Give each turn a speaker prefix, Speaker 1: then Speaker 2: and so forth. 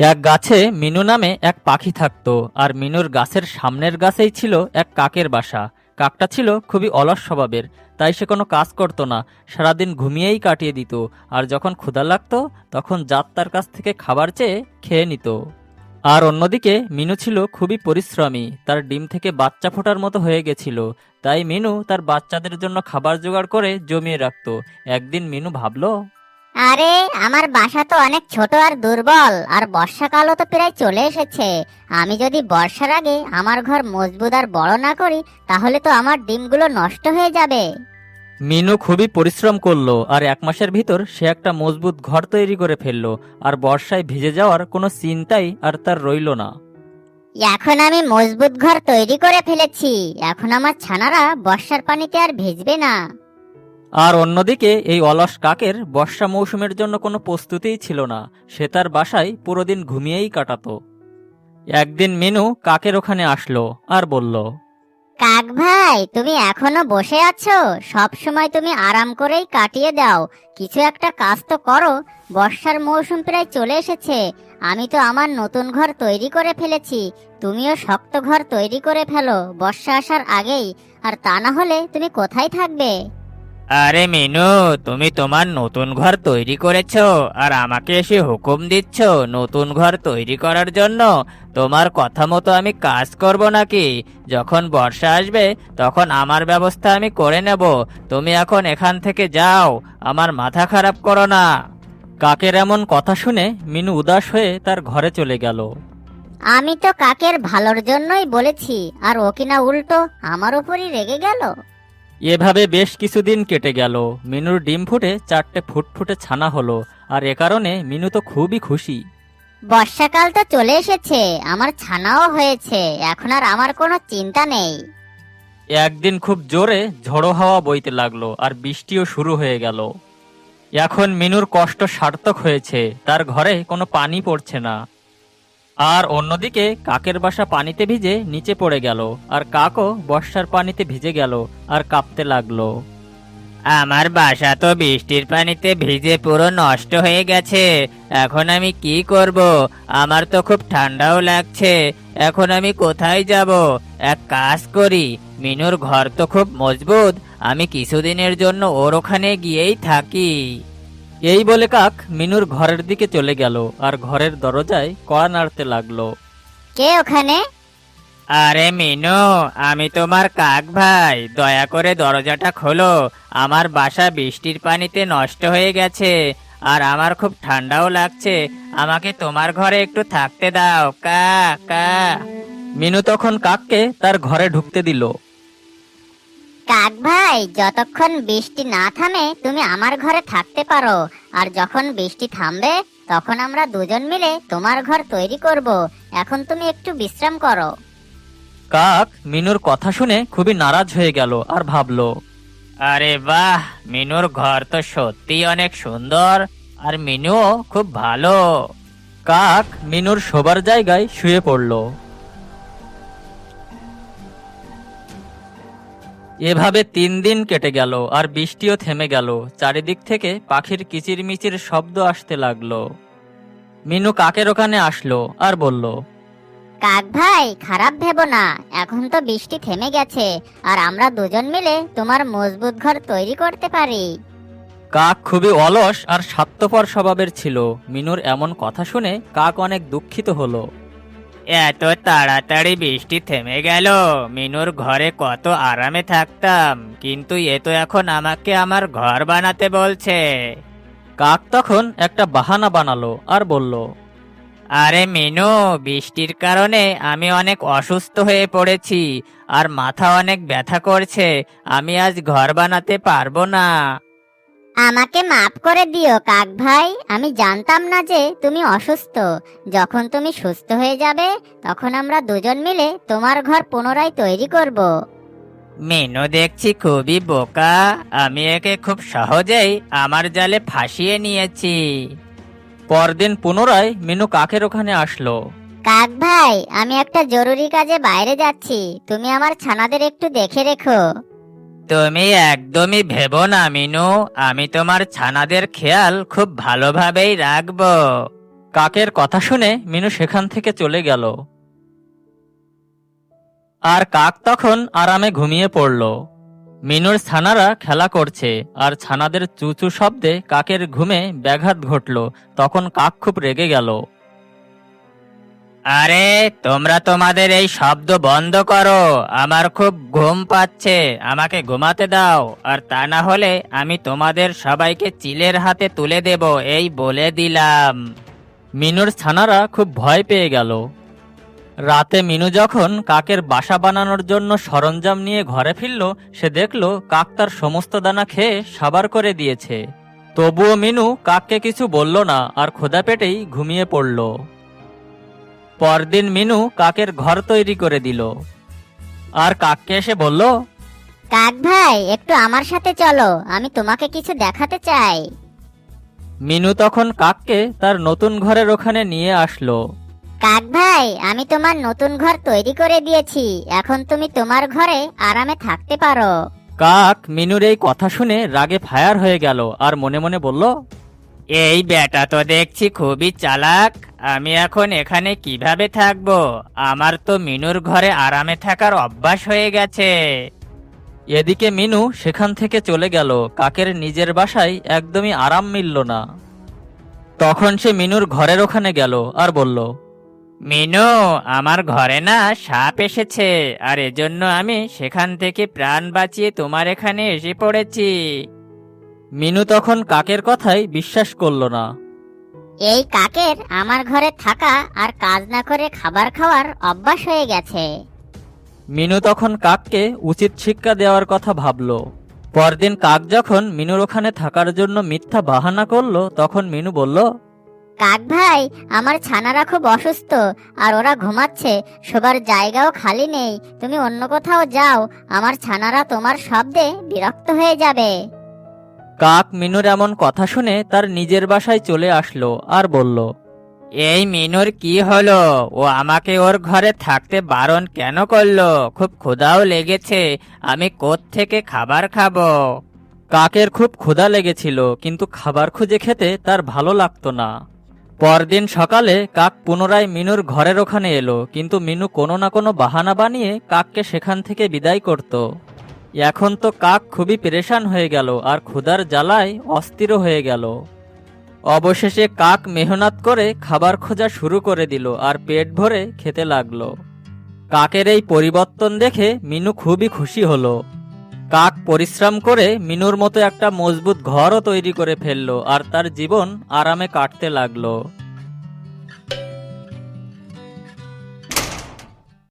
Speaker 1: এক গাছে মিনু নামে এক পাখি থাকতো। আর মিনুর গাছের সামনের গাছেই ছিল এক কাকের বাসা। কাকটা ছিল খুবই অলস স্বভাবের, তাই সে কোনো কাজ করতো না, সারাদিন ঘুমিয়েই কাটিয়ে দিত। আর যখন ক্ষুধা লাগতো তখন জাত তার কাছ থেকে খাবার চেয়ে খেয়ে নিত। আর অন্যদিকে মিনু ছিল খুবই পরিশ্রমী, তার ডিম থেকে বাচ্চা ফোটার মতো হয়ে গেছিল। তাই মিনু তার বাচ্চাদের জন্য খাবার জোগাড় করে জমিয়ে রাখতো। একদিন মিনু ভাবলো,
Speaker 2: আরে, আমার বাসা তো অনেক ছোট আর দুর্বল, আর বর্ষাকালও তো প্রায় চলে এসেছে। আমি যদি বর্ষার আগে আমার ঘর মজবুত আর বড় না করি, তাহলে তো আমার ডিমগুলো নষ্ট হয়ে যাবে।
Speaker 1: মিনু খুবই পরিশ্রম করলো আর 1 মাসের ভিতর সে একটা মজবুত ঘর তৈরি করে ফেললো। আর বর্ষায় ভিজে যাওয়ার কোনো চিন্তাই আর তার রইলো না।
Speaker 2: এখন আমি মজবুত ঘর তৈরি করে ফেলেছি। এখন আমার ছানারা বর্ষার পানিতে আর ভিজবে না।
Speaker 1: আর অন্যদিকে এই অলস কাকের বর্ষা মৌসুমের জন্য কোনো প্রস্তুতিই ছিল না। সে তার বাসায় পুরো দিন ঘুমিয়েই কাটাতো। একদিন মিনু কাকের ওখানে আসলো আর বলল,
Speaker 2: কাক ভাই, তুমি এখনো বসে আছো? সব সময় তুমি আরাম করেই কাটিয়ে দাও। কিছু একটা কাজ তো করো। বর্ষার মৌসুম প্রায় চলে এসেছে। আমি তো আমার নতুন ঘর তৈরি করে ফেলেছি। তুমিও শক্ত ঘর তৈরি করে ফেলো বর্ষা আসার আগেই। আর তা না হলে তুমি কোথায় থাকবে?
Speaker 3: আরে মিনু, তুমি তোমার নতুন ঘর তৈরি করেছো আর আমাকে এসে হুকুম দিচ্ছ নতুন ঘর তৈরি করার জন্য? তোমার কথা মতো আমি কাজ করব নাকি? যখন বর্ষা আসবে তখন আমার ব্যবস্থা আমি করে নেব। তুমি এখন এখান থেকে যাও, আমার মাথা খারাপ করো না।
Speaker 1: কাকের এমন কথা শুনে মিনু উদাস হয়ে তার ঘরে চলে গেল।
Speaker 2: আমি তো কাকের ভালোর জন্যই বলেছি, আর ও কিনা উল্টো আমার উপরই রেগে গেল।
Speaker 1: এভাবে বেশ কিছুদিন কেটে গেল। মিনুর ডিম ফুটে 4টে ফুটফুটে ছানা হলো। আর এ কারণে মিনু তো খুবই খুশি।
Speaker 2: বর্ষাকাল তো চলে এসেছে, আমার ছানাও হয়েছে। এখন আর আমার কোনো চিন্তা নেই।
Speaker 1: একদিন খুব জোরে ঝড়ো হাওয়া বইতে লাগলো আর বৃষ্টিও শুরু হয়ে গেল। এখন মিনুর কষ্ট সার্থক হয়েছে, তার ঘরে কোনো পানি পড়ছে না। আর অন্যদিকে কাকের বাসা পানিতে ভিজে নিচে পড়ে গেল। আর কাকও বর্ষার পানিতে ভিজে গেল আর কাঁপতে লাগলো।
Speaker 3: আমার বাসা তো বৃষ্টির পানিতে ভিজে পুরো নষ্ট হয়ে গেছে। এখন আমি কি করব? আমার তো খুব ঠান্ডাও লাগছে। এখন আমি কোথায় যাব? এক কাজ করি, মিনুর ঘর তো খুব মজবুত, আমি কিছুদিনের জন্য ওর ওখানে গিয়েই থাকি।
Speaker 1: এই বলে কাক মিনুর ঘরের দিকে চলে গেল আর ঘরের দরজায় কড়া নাড়তে লাগলো।
Speaker 2: কে ওখানে?
Speaker 3: আরে মিনু, আমি তোমার কাক ভাই, দয়া করে দরজাটা খোলো। আমার বাসা বৃষ্টির পানিতে নষ্ট হয়ে গেছে আর আমার খুব ঠান্ডাও লাগছে। আমাকে তোমার ঘরে একটু থাকতে দাও, কা কা।
Speaker 1: মিনু তখন কাককে তার ঘরে ঢুকতে দিল।
Speaker 2: কাক ভাই, যতক্ষণ বৃষ্টি না থামে তুমি আমার ঘরে থাকতে পারো। আর যখন বৃষ্টি থামবে তখন আমরা দুজন মিলে তোমার ঘর তৈরি করব। এখন তুমি একটু বিশ্রাম করো।
Speaker 1: কাক মিনুর কথা শুনে খুবই নারাজ হয়ে গেল আর ভাবলো,
Speaker 3: আরে বাহ, মিনুর ঘর তো সত্যি অনেক সুন্দর, আর মিনুও খুব ভালো।
Speaker 1: কাক মিনুর শোবার জায়গায় শুয়ে পড়ল। এভাবে 3 দিন কেটে গেল আর বৃষ্টিও থেমে গেল। চারিদিক থেকে পাখির কিচিরমিচির শব্দ আসতে লাগলো। মিনু কাকের ওখানে আসলো আর বলল,
Speaker 2: কাক ভাই, খারাপ ভেবো না। এখন তো বৃষ্টি থেমে গেছে, আর আমরা দুজন মিলে তোমার মজবুত ঘর তৈরি করতে পারি।
Speaker 1: কাক খুবই অলস আর স্বার্থপর স্বভাবের ছিল। মিনুর এমন কথা শুনে কাক অনেক দুঃখিত হলো।
Speaker 3: এত তাড়াতাড়ি বৃষ্টি থেমে গেল। মিনুর ঘরে কত আরামে থাকতাম, কিন্তু এ তো এখন আমাকে আমার ঘর বানাতে বলছে।
Speaker 1: কাক তখন একটা বাহানা বানালো আর বলল,
Speaker 3: আরে মিনু, বৃষ্টির কারণে আমি অনেক অসুস্থ হয়ে পড়েছি আর মাথা অনেক ব্যথা করছে। আমি আজ ঘর বানাতে পারবো না।
Speaker 2: আমাকে মাফ করে দিও কাক ভাই, আমি জানতাম না যে তুমি অসুস্থ। যখন তুমি সুস্থ হয়ে যাবে তখন আমরা দুজন মিলে তোমার ঘর পুনরায় তৈরি করব।
Speaker 3: মিনু দেখছি খুবই বোকা, আমি একে খুব সহজেই আমার জালে ফাঁসিয়ে নিয়েছি।
Speaker 1: পরদিন পুনরায় মিনু কাকের ওখানে আসলো।
Speaker 2: কাক ভাই, আমি একটা জরুরি কাজে বাইরে যাচ্ছি। তুমি আমার ছানাদের একটু দেখে রেখো।
Speaker 3: তুমি একদমই ভেবো না মিনু, আমি তোমার ছানাদের খেয়াল খুব ভালোভাবেই রাখবো।
Speaker 1: কাকের কথা শুনে মিনু সেখান থেকে চলে গেল। আর কাক তখন আরামে ঘুমিয়ে পড়ল। মিনুর ছানারা খেলা করছে, আর ছানাদের চুচু শব্দে কাকের ঘুমে ব্যাঘাত ঘটল। তখন কাক খুব রেগে গেল।
Speaker 3: আরে তোমরা তোমাদের এই শব্দ বন্ধ করো, আমার খুব ঘুম পাচ্ছে, আমাকে ঘুমাতে দাও, আর তা না হলে আমি তোমাদের সবাইকে চিলের হাতে তুলে দেব, এই বলে দিলাম।
Speaker 1: মিনুর ছানারা খুব ভয় পেয়ে গেল। রাতে মিনু যখন কাকের বাসা বানানোর জন্য সরঞ্জাম নিয়ে ঘরে ফিরল, সে দেখল কাক তার সমস্ত দানা খেয়ে সাবার করে দিয়েছে। তবুও মিনু কাককে কিছু বলল না, আর ক্ষুধা পেটেই ঘুমিয়ে পড়ল। পরদিন মিনু কাকের ঘর তৈরি করে দিল, আর কাককে এসে বলল,
Speaker 2: কাক ভাই, একটু আমার সাথে চলো, আমি তোমাকে কিছু দেখাতে চাই।
Speaker 1: মিনু তখন কাককে তার নতুন ঘরের ওখানে নিয়ে আসলো।
Speaker 2: কাক ভাই, আমি তোমার নতুন ঘর তৈরি করে দিয়েছি, এখন তুমি তোমার ঘরে আরামে থাকতে পারো।
Speaker 1: কাক মিনুর এই কথা শুনে রাগে ফায়ার হয়ে গেল, আর মনে মনে বলল,
Speaker 3: এই বেটা তো দেখছি খুবই চালাক, আমি এখন এখানে কিভাবে থাকবো? আমার তো মিনুর ঘরে আরামে থাকার অভ্যাস হয়ে গেছে।
Speaker 1: এদিকে মিনু সেখান থেকে চলে গেল। কাকের নিজের বাসায় একদমই আরাম মিলল না। তখন সে মিনুর ঘরের ওখানে গেল আর বলল,
Speaker 3: মিনু, আমার ঘরে না সাপ এসেছে, আর এজন্য আমি সেখান থেকে প্রাণ বাঁচিয়ে তোমার এখানে এসে পড়েছি।
Speaker 1: মিনু তখন কাকের কথাই বিশ্বাস করল না।
Speaker 2: এই কাকের আমার ঘরে থাকা আর কাজ না করে খাবার খাওয়ার অভ্যাস হয়ে গেছে।
Speaker 1: মিনু তখন কাককে উচিত শিক্ষা দেওয়ার কথা ভাবল। পরদিন কাক যখন মিনুর ওখানে থাকার জন্য মিথ্যা বাহানা করলো, তখন মিনু বলল,
Speaker 2: কাক ভাই, আমার ছানারা খুব অসুস্থ, আর ওরা ঘুমাচ্ছে, শোবার জায়গাও খালি নেই, তুমি অন্য কোথাও যাও, আমার ছানারা তোমার শব্দে বিরক্ত হয়ে যাবে।
Speaker 1: কাক মিনুর এমন কথা শুনে তার নিজের বাসায় চলে আসলো আর বলল,
Speaker 3: এই মিনুর কি হলো? ও আমাকে ওর ঘরে থাকতে বারণ কেন করলো? খুব ক্ষুধাও লেগেছে, আমি কোত্থেকে খাবার খাবো?
Speaker 1: কাকের খুব ক্ষুধা লেগেছিল, কিন্তু খাবার খুঁজে খেতে তার ভালো লাগতো না। পরদিন সকালে কাক পুনরায় মিনুর ঘরের ওখানে এলো, কিন্তু মিনু কোনো না কোনো বাহানা বানিয়ে কাককে সেখান থেকে বিদায় করত। এখন তো কাক খুবই পেরেশান হয়ে গেল, আর ক্ষুধার জ্বালায় অস্থির হয়ে গেল। অবশেষে কাক মেহনত করে খাবার খোঁজা শুরু করে দিল, আর পেট ভরে খেতে লাগলো। কাকের এই পরিবর্তন দেখে মিনু খুবই খুশি হলো। কাক পরিশ্রম করে মিনুর মতো একটা মজবুত ঘরও তৈরি করে ফেললো, আর তার জীবন আরামে কাটতে লাগলো।